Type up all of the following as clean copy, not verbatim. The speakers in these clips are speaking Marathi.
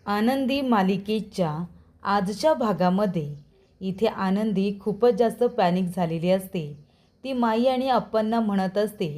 आनंदी मालिकेच्या आजच्या भागामध्ये इथे आनंदी खूपच जास्त पॅनिक झालेली असते. ती माई आणि अप्पांना म्हणत असते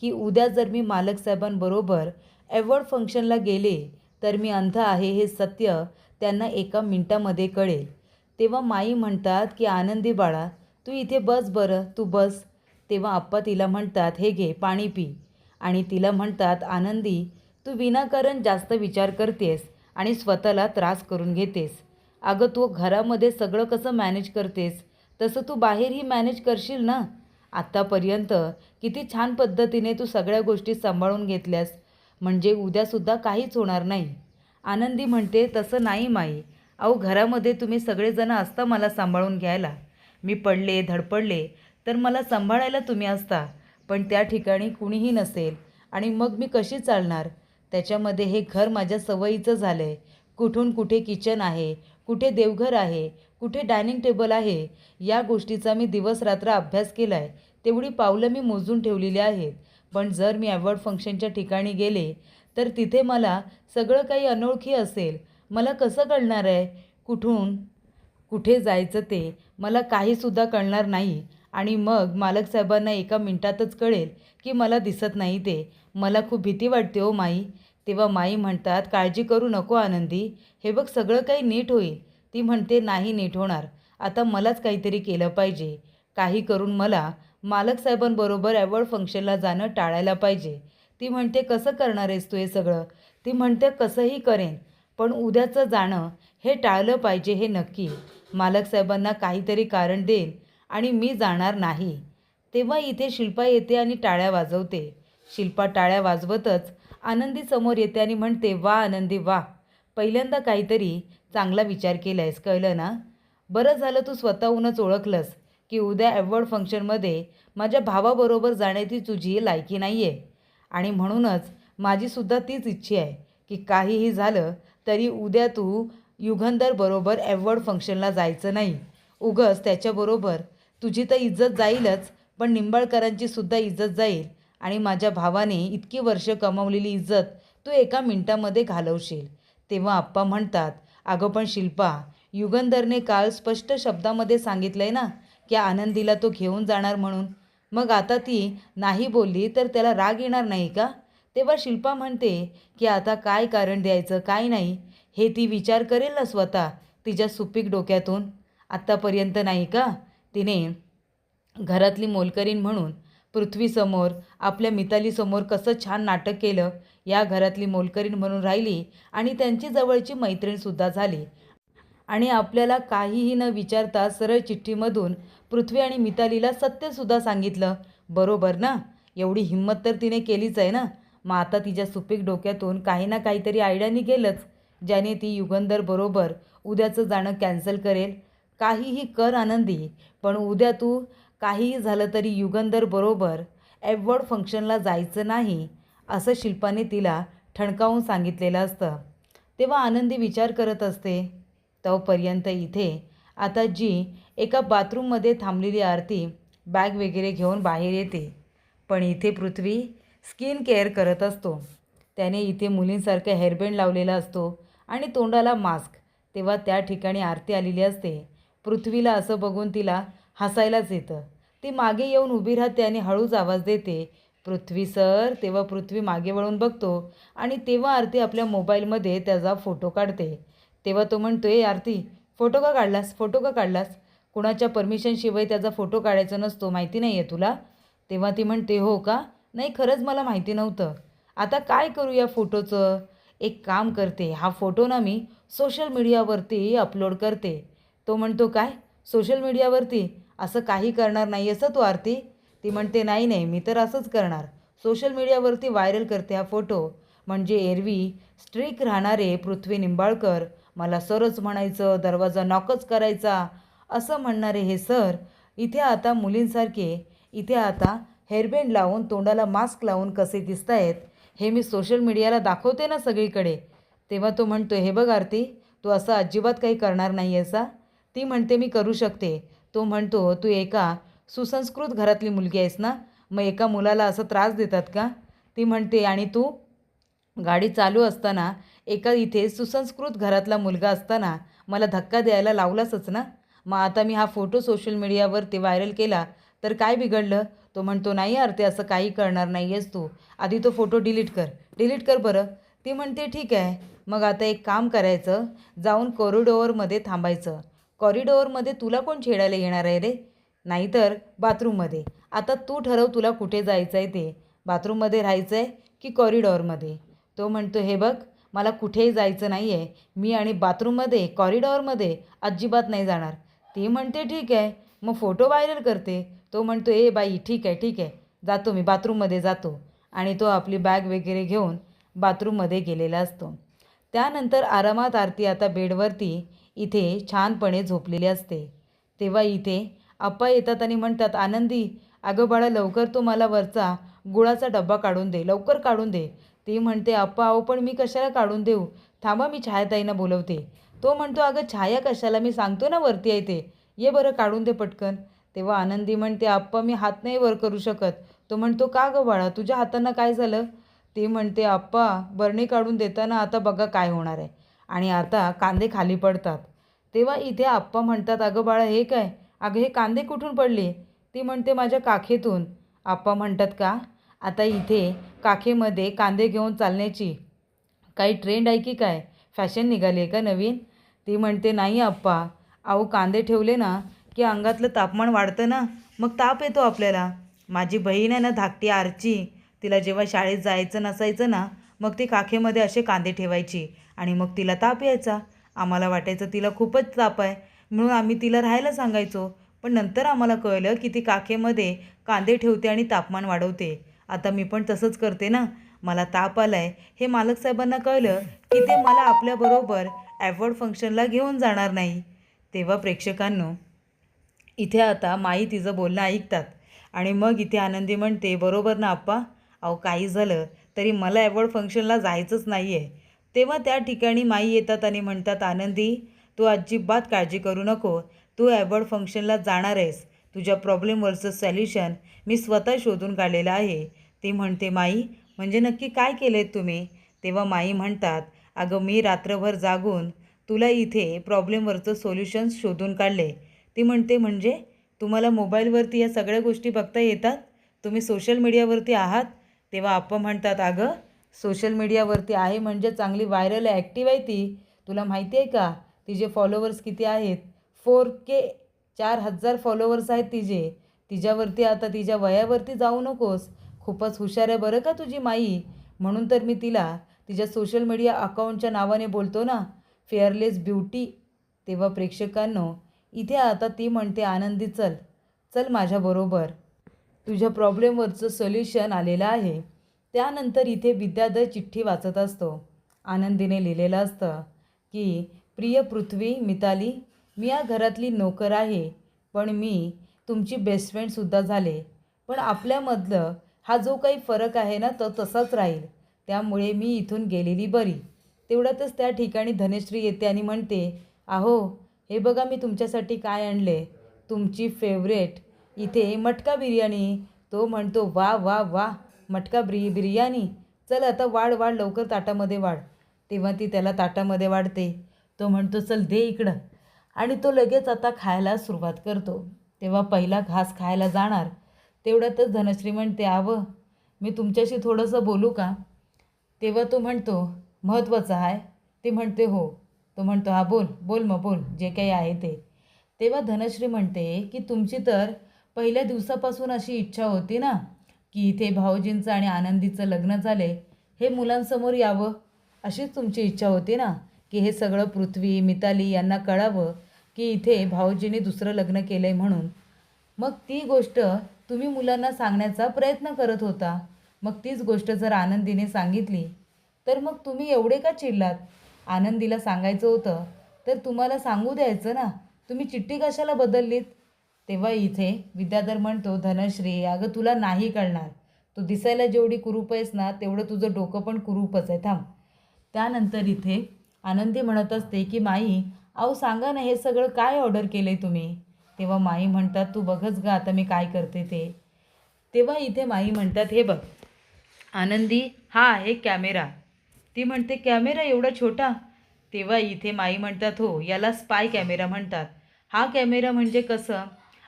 की उद्या जर मी मालक साहेबांबरोबर अवॉर्ड फंक्शनला गेले तर मी अंध आहे हे सत्य त्यांना एका मिनिटामध्ये कळेल. तेव्हा माई म्हणतात की आनंदी बाळा, तू इथे बस बरं, तू बस. तेव्हा आप्पा तिला म्हणतात, हे घे पाणी पी. आणि तिला म्हणतात, आनंदी, तू विनाकारण जास्त विचार करतेस आणि स्वतःला त्रास करून घेतेस. अगं, तू घरामध्ये सगळं कसं मॅनेज करतेस तसं तू बाहेरही मॅनेज करशील ना. आत्तापर्यंत किती छान पद्धतीने तू सगळ्या गोष्टी सांभाळून घेतल्यास, म्हणजे उद्यासुद्धा काहीच होणार नाही. आनंदी म्हणते, तसं नाही माई. अहो, घरामध्ये तुम्ही सगळेजण असता मला सांभाळून घ्यायला. मी पडले धडपडले तर मला सांभाळायला तुम्ही असता, पण त्या ठिकाणी कुणीही नसेल आणि मग मी कशी चालणार. त्याच्यामध्ये हे घर माझ्या सवयीचं झालं आहे. कुठून कुठे किचन आहे, कुठे देवघर आहे, कुठे डायनिंग टेबल आहे, या गोष्टीचा मी दिवस-रात्र अभ्यास केला आहे. तेवढी पावलं मी मोजून ठेवलेली आहेत. पण जर मी अवॉर्ड फंक्शनच्या ठिकाणी गेले तर तिथे मला सगळं काही अनोळखी असेल. मला कसं कळणार आहे कुठून कुठे जायचं ते? मला काहीसुद्धा कळणार नाही आणि मग मालक साहेबांना एका मिनिटातच कळेल की मला दिसत नाही ते. मला खूप भीती वाटते हो माई. तेव्हा माई म्हणतात, काळजी करू नको आनंदी, हे बघ सगळं काही नीट होईल. ती म्हणते, नाही नीट होणार. आता मलाच काहीतरी केलं पाहिजे. काही करून मला मालक साहेबांबरोबर अवॉर्ड फंक्शनला जाणं टाळायला पाहिजे. ती म्हणते, कसं करणार आहेस तू हे सगळं? ती म्हणते, कसंही करेन, पण उद्याचं जाणं हे टाळलं पाहिजे हे नक्की. मालक साहेबांना काहीतरी कारण देईन आणि मी जाणार नाही. तेव्हा इथे शिल्पा येते आणि टाळ्या वाजवते. शिल्पा टाळ्या वाजवतच आनंदी समोर येते आणि म्हणते, वा आनंदी वा, पहिल्यांदा काहीतरी चांगला विचार केला आहेस, कळलं ना. बरं झालं तू स्वतःहूनच ओळखलंस की उद्या अवॉर्ड फंक्शनमध्ये माझ्या भावाबरोबर जाण्याची तुझी लायकी नाही आहे. आणि म्हणूनच माझीसुद्धा तीच इच्छा आहे की काहीही झालं तरी उद्या तू युगंधरबरोबर अवॉर्ड फंक्शनला जायचं नाही. उगाच त्याच्याबरोबर तुझी तर इज्जत जाईलच, पण निंबाळकरांची सुद्धा इज्जत जाईल आणि माझ्या भावाने इतकी वर्ष कमावलेली इज्जत तू एका मिनिटामध्ये घालवशील. तेव्हा आप्पा म्हणतात, अगं पण शिल्पा, युगंधरने काल स्पष्ट शब्दामध्ये सांगितलंय ना की आनंदीला तो घेऊन जाणार म्हणून. मग आता ती नाही बोलली तर त्याला राग येणार नाही का? तेव्हा शिल्पा म्हणते की आता काय कारण द्यायचं काय नाही हे ती विचार करेल ना स्वतः तिच्या सुपीक डोक्यातून. आत्तापर्यंत नाही का तिने घरातली मोलकरीण म्हणून पृथ्वीसमोर, आपल्या मितालीसमोर कसं छान नाटक केलं. या घरातली मोलकरीण म्हणून राहिली आणि त्यांची जवळची मैत्रीणसुद्धा झाली आणि आपल्याला काहीही न विचारता सरळ चिठ्ठीमधून पृथ्वी आणि मितालीला सत्यसुद्धा सांगितलं. बरोबर ना. एवढी हिंमत तर तिने केलीच आहे ना. मग आता तिच्या सुपीक डोक्यातून काही ना काहीतरी आयडिया निघेलच, ज्याने ती युगंधर बरोबर उद्याचं जाणं कॅन्सल करेल. काहीही कर आनंदी, पण उद्या तू काहीही झालं तरी युगंधर बरोबर अवॉर्ड फंक्शनला जायचं नाही, असं शिल्पाने तिला ठणकावून सांगितलेलं असतं. तेव्हा आनंदी विचार करत असते. तोपर्यंत इथे आता जी एका बाथरूममध्ये थांबलेली आरती बॅग वगैरे घेऊन बाहेर येते. पण इथे पृथ्वी स्किन केअर करत असतो. त्याने इथे मुलींसारखं हेअरबँड लावलेला असतो आणि तोंडाला मास्क. तेव्हा त्या ठिकाणी आरती आलेली असते. पृथ्वीला असं बघून तिला हसायलाच येतं. ती मागे येऊन उभी राहते आणि हळूच आवाज देते, पृथ्वी सर. तेव्हा पृथ्वी मागे वळून बघतो आणि तेव्हा आरती आपल्या मोबाईलमध्ये त्याचा फोटो काढते. तेव्हा तो म्हणतो, ए आरती, फोटो का काढलास, फोटो का काढलास? कुणाच्या परमिशनशिवाय त्याचा फोटो काढायचा नसतो, माहिती नाही आहे तुला? तेव्हा ती म्हणते, हो का? नाही, खरंच मला माहिती नव्हतं. आता काय करू या फोटोचं? एक काम करते, हा फोटो ना मी सोशल मीडियावरती अपलोड करते. तो म्हणतो, काय सोशल मीडियावरती? असं काही करणार नाही असं तू आरती? ती म्हणते, नाही नाही, मी तर असंच करणार. सोशल मीडियावरती व्हायरल करते हा फोटो, म्हणजे एरवी स्ट्रिक राहणारे पृथ्वी निंबाळकर मला सरच म्हणायचं, दरवाजा नॉकच करायचा, असं म्हणणारे हे सर इथे आता मुलींसारखे इथे आता हेअरबँड लावून तोंडाला मास्क लावून कसे दिसत आहेत हे मी सोशल मीडियाला दाखवते ना सगळीकडे. तेव्हा तो म्हणतो, हे बघ आरती, तू असं अजिबात काही करणार नाही असा. ती म्हणते, मी करू शकते. तो म्हणतो, तू एका सुसंस्कृत घरातली मुलगी आहेस ना, मग एका मुलाला असं त्रास देतात का? ती म्हणते, आणि तू गाडी चालू असताना एका इथे सुसंस्कृत घरातला मुलगा असताना मला धक्का द्यायला लावलासच ना. मग आता मी हा फोटो सोशल मीडियावरती व्हायरल केला तर काय बिघडलं? तो म्हणतो, नाही यार, ते असं काही करणार नाही आहेस तू. आधी तो फोटो डिलीट कर बरं. ती म्हणते, ठीक आहे. मग आता एक काम करायचं, जाऊन कॉरिडॉरमध्ये थांबायचं. कॉरिडॉरमध्ये तुला कोण छेडायला येणार आहे रे? नाहीतर बाथरूममध्ये. आता तू ठरव तुला कुठे जायचं आहे ते. बाथरूममध्ये राहायचं आहे की कॉरिडॉरमध्ये? तो म्हणतो, हे बघ, मला कुठेही जायचं नाही आहे. मी आणि बाथरूममध्ये, कॉरिडॉरमध्ये अजिबात नाही जाणार. ती म्हणते, ठीक आहे, मग फोटो व्हायरल करते. तो म्हणतो, ए बाई, ठीक आहे, जातो मी, बाथरूममध्ये जातो. आणि तो आपली बॅग वगैरे घेऊन बाथरूममध्ये गेलेला असतो. त्यानंतर आरामात आरती आता बेडवरती इथे छानपणे झोपलेली असते. तेव्हा इथे आप्पा येतात आणि म्हणतात, आनंदी, अगं बाळा, लवकर तो मला वरचा गुळाचा डब्बा काढून दे, लवकर काढून दे. ती म्हणते, आप्पा, अहो पण मी कशाला काढून देऊ? थांबा, मी छायाताईंना बोलवते. तो म्हणतो, अगं छाया कशाला, मी सांगतो ना वरती आहे ते, ये बरं काढून दे पटकन. तेव्हा आनंदी म्हणते, आप्पा, मी हात नाही वर करू शकत. तो म्हणतो, का गं बाळा, तुझ्या हातांना काय झालं? ती म्हणते, आप्पा, बरणी काढून देताना आता बघा काय होणार आहे. आणि आता कांदे खाली पडतात. तेव्हा इथे आप्पा म्हणतात, अगं बाळा, हे काय? अगं, हे कांदे कुठून पडले? ती म्हणते, माझ्या काखेतून. आप्पा म्हणतात, का? आता इथे काखेमध्ये कांदे घेऊन चालण्याची काही ट्रेंड आहे की काय? फॅशन निघाली आहे का नवीन? ती म्हणते, नाही आप्पा, अहो कांदे ठेवले ना की अंगातलं तापमान वाढतं ना, मग ताप येतो आपल्याला. माझी बहीण आहे ना धाकटी आरची, तिला जेव्हा शाळेत जायचं नसायचं ना, मग ती काखेमध्ये असे कांदे ठेवायची आणि मग तिला ताप यायचा. आम्हाला वाटायचं तिला खूपच ताप आहे, म्हणून आम्ही तिला राहायला सांगायचो. पण नंतर आम्हाला कळलं की ती काखेमध्ये कांदे ठेवते आणि तापमान वाढवते. आता मी पण तसंच करते ना. मला ताप आला आहे हे मालक साहेबांना कळलं की ते मला आपल्याबरोबर ॲवॉर्ड फंक्शनला घेऊन जाणार नाही. तेव्हा प्रेक्षकांनो, इथे आता माई तिचं बोलणं ऐकतात आणि मग इथे आनंदी म्हणते, बरोबर ना आप्पा? अहो काही झालं तरी मला ॲवॉर्ड फंक्शनला जायचंच नाही आहे. तेव्हा त्या ठिकाणी माई येतात आणि म्हणतात, आनंदी, तू अजिबात काळजी करू नको. तू ॲवॉर्ड फंक्शनला जाणार आहेस. तुझ्या प्रॉब्लेमवरचं सॉल्युशन मी स्वतः शोधून काढलेलं आहे. ती म्हणते, माई, म्हणजे नक्की काय केलं आहे तुम्ही? तेव्हा माई म्हणतात, अगं मी रात्रभर जागून तुला इथे प्रॉब्लेमवरचं सोल्युशन शोधून काढले. ती म्हणते, म्हणजे तुम्हाला मोबाईलवरती या सगळ्या गोष्टी बघता येतात? तुम्ही सोशल मीडियावरती आहात? तेव्हा आप्पा म्हणतात, अगं सोशल मीडियावरती आहे म्हणजे चांगली व्हायरल ॲक्टिव्ह आहे ती. तुला माहिती आहे का तिचे फॉलोवर्स किती आहेत? 4K, 4,000 फॉलोवर्स आहेत तिचे. तिच्यावरती आता तिच्या वयावरती जाऊ नकोस. खूपच हुशार आहे बरं का तुझी माई. म्हणून तर मी तिला तिच्या सोशल मीडिया अकाउंटच्या नावाने बोलतो ना, फेअरलेस ब्युटी. तेव्हा प्रेक्षकांनो, इथे आता ती म्हणते, आनंदी, चल चल माझ्याबरोबर, तुझ्या प्रॉब्लेमवरचं सोल्युशन आलेलं आहे. त्यानंतर इथे विद्याधर चिठ्ठी वाचत असतो. आनंदीने लिहिलेलं असतं की, प्रिय पृथ्वी, मिताली, मी या घरातली नोकर आहे, पण मी तुमची बेस्ट फ्रेंडसुद्धा झाले. पण आपल्यामधलं हा जो काही फरक आहे ना, तो तसाच राहील. त्यामुळे मी इथून गेलेली बरी. तेवढ्यातच त्या ठिकाणी धनश्री येते आणि म्हणते, अहो, हे बघा मी तुमच्यासाठी काय आणले, तुमची फेवरेट इथे मटका बिर्याणी. तो म्हणतो, वा वा वा, मटका बिर्याणी, चल आता वाढ वाढ, लवकर ताटामध्ये वाढ. तेव्हा ती त्याला ताटामध्ये वाढते. तो म्हणतो, चल दे इकडं. आणि तो लगेच आता खायला सुरुवात करतो. तेव्हा पहिला घास खायला जाणार तेवढ्यातच धनश्री म्हणते, आव, मी तुमच्याशी थोडंसं बोलू का? तेव्हा तो म्हणतो, महत्त्वाचं आहे? ती म्हणते, हो. तो म्हणतो, हा बोल बोल, मग बोल जे काही आहे ते. तेव्हा धनश्री म्हणते की, तुमची तर पहिल्या दिवसापासून अशी इच्छा होती ना की इथे भाऊजींचं आणि आनंदीचं लग्न झाले, हे मुलांसमोर यावं. अशीच तुमची इच्छा होती ना की हे सगळं पृथ्वी, मिताली यांना कळावं की इथे भाऊजींनी दुसरं लग्न केलं आहे म्हणून. मग ती गोष्ट तुम्ही मुलांना सांगण्याचा प्रयत्न करत होता. मग तीच गोष्ट जर आनंदीने सांगितली तर मग तुम्ही एवढे का चिडलात? आनंदीला सांगायचं होतं तर तुम्हाला सांगू द्यायचं ना, तुम्ही चिठ्ठी कशाला बदललीत? तेव्हा इथे विद्याधर म्हणतो, धनश्री, अगं तुला नाही कळणार. तू दिसायला जेवढी कुरूप आहेस ना, तेवढं तुझं डोकं पण कुरूपच आहे, थांब. त्यानंतर इथे आनंदी म्हणत असते की, माई, अहो सांगा ना, हे सगळं काय ऑर्डर केलं आहे तुम्ही? तेव्हा माई म्हणतात, तू बघच गा आता मी काय करते ते. तेव्हा इथे माई म्हणतात, हे बघ आनंदी, हा आहे कॅमेरा. ती म्हणते, कॅमेरा एवढा छोटा? तेव्हा इथे माई म्हणतात, हो, याला स्पाय कॅमेरा म्हणतात. हा कॅमेरा म्हणजे कसं,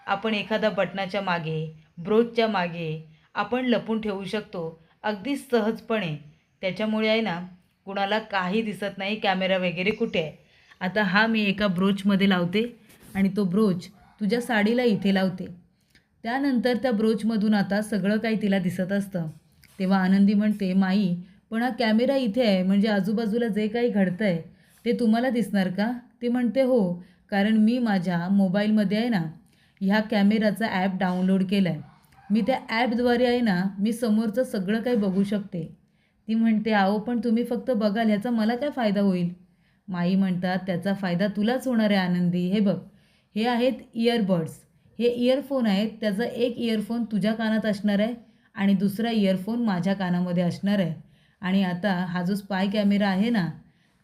आपण एखादा बटनाच्या मागे, ब्रोचच्या मागे आपण लपून ठेवू शकतो अगदी सहजपणे. त्याच्यामुळे आहे ना, कुणाला काही दिसत नाही कॅमेरा वगैरे कुठे आहे. आता हा मी एका ब्रोचमध्ये लावते आणि तो ब्रोच तुझ्या साडीला इथे लावते. त्यानंतर त्या ब्रोचमधून आता सगळं काही तिला दिसत असतं. तेव्हा आनंदी म्हणते, माई, पण हा कॅमेरा इथे आहे म्हणजे आजूबाजूला जे काही घडतं आहे ते तुम्हाला दिसणार का? ती म्हणते, हो, कारण मी माझ्या मोबाईलमध्ये आहे ना ह्या कॅमेराचा ॲप डाउनलोड केला आहे. मी त्या ॲपद्वारे आहे ना मी समोरचं सगळं काही बघू शकते. ती म्हणते, अहो पण तुम्ही फक्त बघाल, ह्याचा मला काय फायदा होईल? माई म्हणतात, त्याचा फायदा तुलाच होणार आहे आनंदी. हे बघ, हे आहेत इयरबड्स, हे इयरफोन आहेत. त्याचा एक इयरफोन तुझ्या कानात असणार आहे आणि दुसरा इयरफोन माझ्या कानामध्ये असणार आहे. आणि आता हा जो स्पाय कॅमेरा आहे ना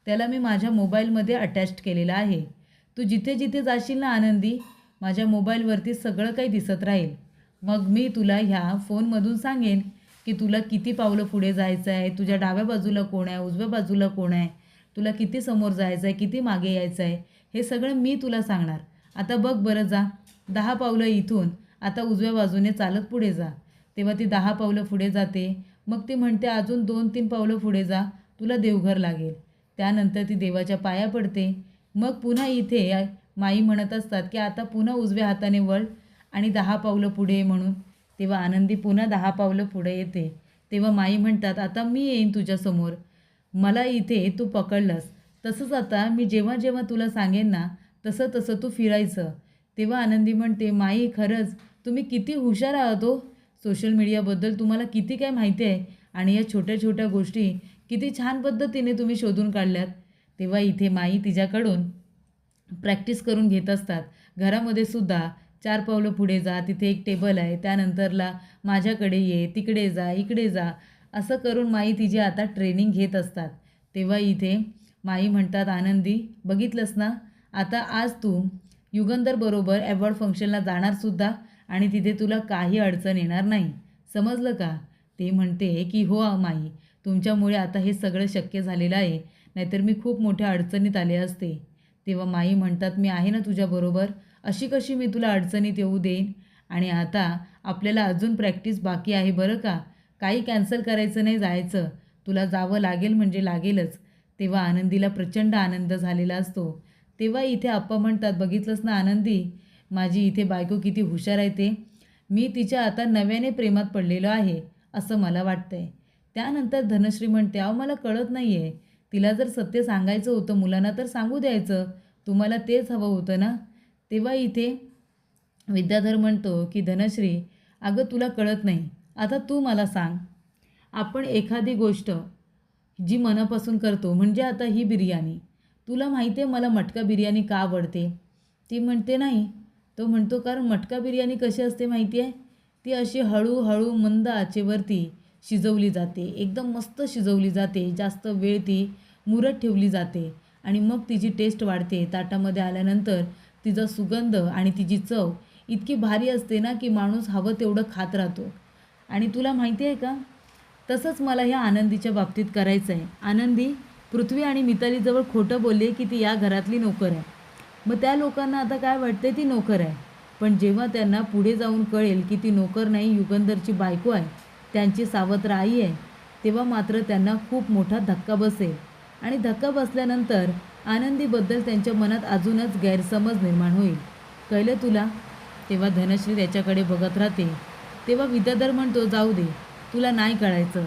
त्याला मी माझ्या मोबाईलमध्ये अटॅच्ड केलेला आहे. तू जिथे जिथे जाशील ना आनंदी, माझ्या मोबाईलवरती सगळं काही दिसत राहील. मग मी तुला ह्या फोनमधून सांगेन की तुला किती पावलं पुढे जायचं आहे, तुझ्या डाव्या बाजूला कोण आहे, उजव्या बाजूला कोण आहे, तुला किती समोर जायचं आहे, किती मागे यायचं आहे, हे सगळं मी तुला सांगणार. आता बघ बरं, जा 10 पावलं इथून आता उजव्या बाजूने चालत पुढे जा. तेव्हा ती 10 पावलं पुढे जाते. मग ती म्हणते, अजून 2-3 पावलं पुढे जा, तुला देवघर लागेल. त्यानंतर ती देवाच्या पाया पडते. मग पुन्हा इथे माई म्हणत असतात की आता पुन्हा उजव्या हाताने वळ आणि 10 पावलं पुढे म्हणून. तेव्हा आनंदी पुन्हा 10 पावलं पुढे येते. तेव्हा माई म्हणतात, आता मी येईन तुझ्यासमोर, मला इथे तू पकडलंस, तसंच आता मी जेव्हा जेव्हा तुला सांगेन ना तसं तसं तू फिरायचं. तेव्हा आनंदी म्हणते, माई, खरंच तुम्ही किती हुशार आहात हो. सोशल मीडियाबद्दल तुम्हाला किती काय माहिती आहे आणि या छोट्या छोट्या गोष्टी किती छान पद्धतीने तुम्ही शोधून काढल्यात. तेव्हा इथे माई तिच्याकडून प्रॅक्टिस करून घेत असतात. घरामध्ये सुद्धा 4 पावलं पुढे जा, तिथे एक टेबल आहे, त्यानंतरला माझ्याकडे ये, तिकडे जा, इकडे जा, असं करून माई तिची आता ट्रेनिंग घेत असतात. तेव्हा इथे माई म्हणतात, आनंदी, बघितलंस ना, आता आज तू युगंधरबरोबर अवॉर्ड फंक्शनला जाणारसुद्धा आणि तिथे तुला काही अडचण येणार नाही, समजलं का? ते म्हणते की हो माई, तुमच्यामुळे आता हे सगळं शक्य झालेलं आहे, नाहीतर मी खूप मोठ्या अडचणीत आले असते. तेव्हा माई म्हणतात, मी आहे ना तुझ्याबरोबर, अशी कशी मी तुला अडचणीत येऊ देईन. आणि आता आपल्याला अजून प्रॅक्टिस बाकी आहे बरं का, काही कॅन्सल करायचं नाही, जायचं, तुला जावं लागेल म्हणजे लागेलच. तेव्हा आनंदीला प्रचंड आनंद झालेला असतो. तेव्हा इथे आप्पा म्हणतात, बघितलंस ना आनंदी, माझी इथे बायको किती हुशार आहे ते, मी तिच्या आता नव्याने प्रेमात पडलेलो आहे असं मला वाटतंय. त्यानंतर धनश्री म्हणते, अहो मला कळत नाही आहे, तिला जर सत्य सांगायचं होतं मुलांना तर सांगू द्यायचं, तुम्हाला तेच हवं होतं ना. तेव्हा इथे विद्याधर म्हणतो की धनश्री, अगं तुला कळत नाही, आता तू मला सांग, आपण एखादी गोष्ट जी मनापासून करतो, म्हणजे आता ही बिर्याणी, तुला माहिती आहे मला मटका बिर्याणी का आवडते? ती म्हणते, नाही. तो म्हणतो, कारण मटका बिर्याणी कशी असते माहिती आहे, ती अशी हळूहळू मंद आचेवरती शिजवली जाते, एकदम मस्त शिजवली जाते, जास्त वेळ ती मुरत ठेवली जाते आणि मग तिची टेस्ट वाढते. ताटामध्ये आल्यानंतर तिचा सुगंध आणि तिची चव इतकी भारी असते ना की माणूस हवं तेवढं खात राहतो. आणि तुला माहिती आहे का, तसंच मला ह्या आनंदीच्या बाबतीत करायचं आहे. आनंदी पृथ्वी आणि मितालीजवळ खोटं बोलले की ती या घरातली नोकर आहे. मग त्या लोकांना आता काय वाटते, ती नोकर आहे. पण जेव्हा त्यांना पुढे जाऊन कळेल की ती नोकर नाही, युगंधरची बायको आहे, त्यांची सावत्र आई आहे, तेव्हा मात्र त्यांना खूप मोठा धक्का बसेल. आणि धक्का बसल्यानंतर आनंदीबद्दल त्यांच्या मनात अजूनच गैरसमज निर्माण होईल. कळलं तुला? तेव्हा धनश्री त्याच्याकडे बघत राहते. तेव्हा विद्याधर म्हणतो, जाऊ दे, तुला नाही कळायचं,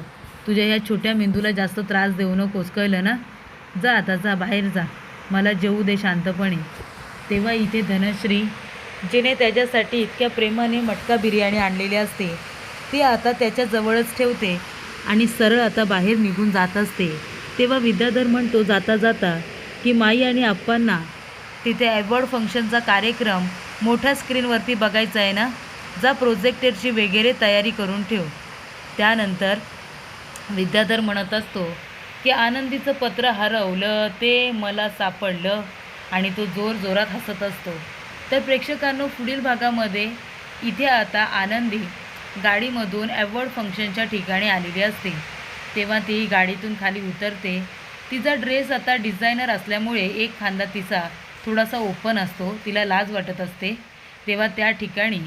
तुझ्या या छोट्या मेंदूला जास्त त्रास देऊ नकोस, कळलं ना, जा आता, जा बाहेर जा, मला जेवू दे शांतपणे. तेव्हा इथे धनश्री, जिने त्याच्यासाठी इतक्या प्रेमाने मटका बिर्याणी आणलेली असते, ती आता त्याच्याजवळच ठेवते आणि सरळ आता बाहेर निघून जात असते. तेव्हा विद्याधर म्हणतो जाता जाता की माई आणि आप्पांना तिथे अवॉर्ड फंक्शनचा कार्यक्रम मोठ्या स्क्रीनवरती बघायचा आहे ना, जा प्रोजेक्टरची वगैरे तयारी करून ठेव. त्यानंतर विद्याधर म्हणत असतो की आनंदीचं पत्र हरवलं, ते मला सापडलं, आणि तो जोरजोरात हसत असतो. तर प्रेक्षकांनो, पुढील भागामध्ये इथे आता आनंदी गाडीमधून अवॉर्ड फंक्शनच्या ठिकाणी आलेली असते. तेव्हा ती गाडीतून खाली उतरते. तिचा ड्रेस आता डिझायनर असल्यामुळे एक खांदा तिचा थोडासा ओपन असतो. तिला लाज वाटत असते. तेव्हा त्या ठिकाणी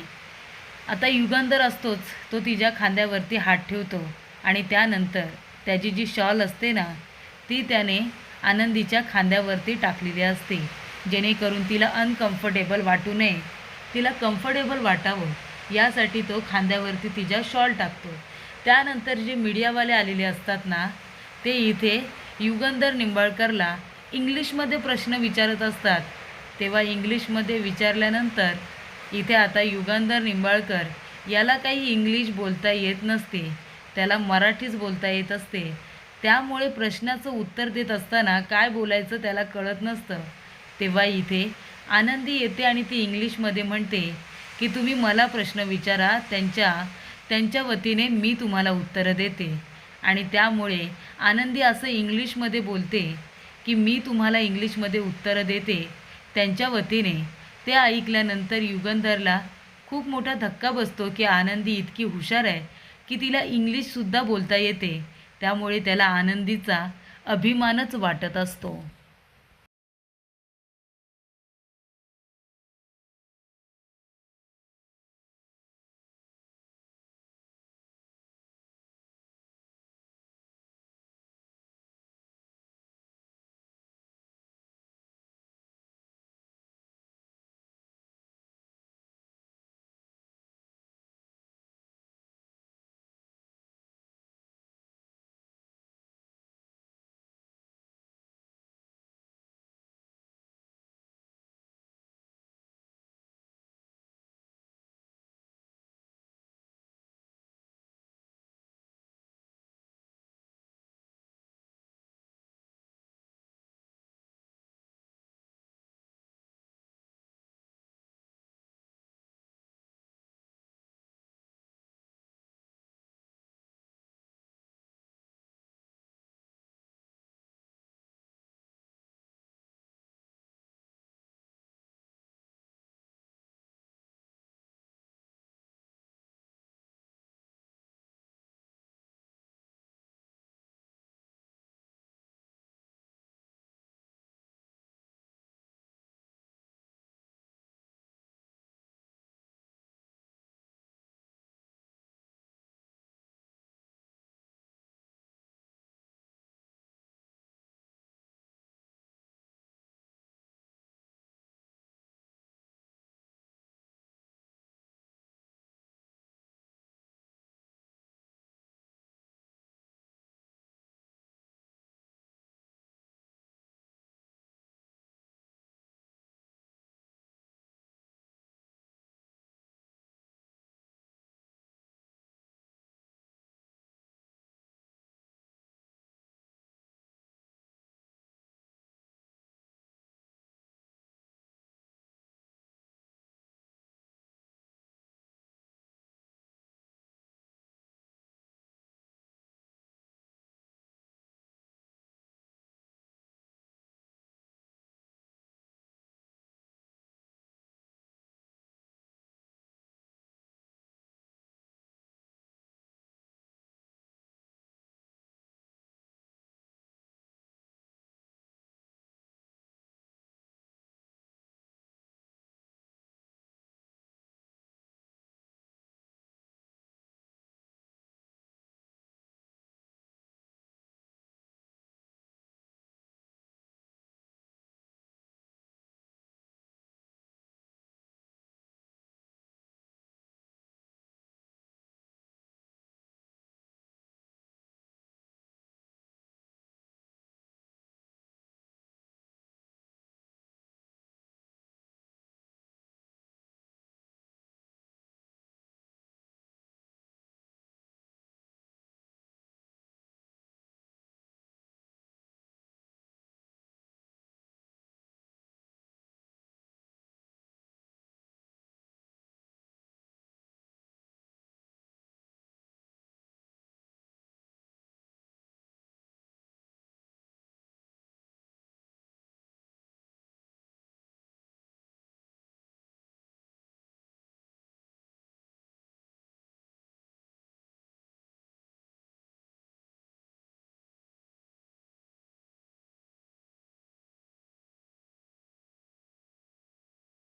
आता युगंधर असतोच, तो तिच्या खांद्यावरती हात ठेवतो आणि त्यानंतर त्याची जी शॉल असते ना, ती त्याने आनंदीच्या खांद्यावरती टाकलेली असते, जेणेकरून तिला अनकम्फर्टेबल वाटू नये, तिला कम्फर्टेबल वाटावं यासाठी तो खांद्यावरती तिच्या शॉल टाकतो. त्यानंतर जे मीडियावाले आलेले असतात ना, ते इथे युगंधर निंबाळकरला इंग्लिशमध्ये प्रश्न विचारत असतात. तेव्हा इंग्लिशमध्ये विचारल्यानंतर इथे आता युगंधर निंबाळकर याला काही इंग्लिश बोलता येत नसते, त्याला मराठीच बोलता येत असते. त्यामुळे प्रश्नाचं उत्तर देत असताना काय बोलायचं त्याला कळत नसतं. तेव्हा इथे आनंदी येते आणि ती इंग्लिशमध्ये म्हणते की तुम्ही मला प्रश्न विचारा, त्यांच्या वतीने मी तुम्हाला उत्तरं देते. आणि त्यामुळे आनंदी असं इंग्लिशमध्ये बोलते की मी तुम्हाला इंग्लिशमध्ये उत्तरं देते त्यांच्या वतीने. ते ऐकल्यानंतर युगंधरला खूप मोठा धक्का बसतो की आनंदी इतकी हुशार आहे की तिला इंग्लिशसुद्धा बोलता येते. त्यामुळे त्याला आनंदीचा अभिमानच वाटत असतो.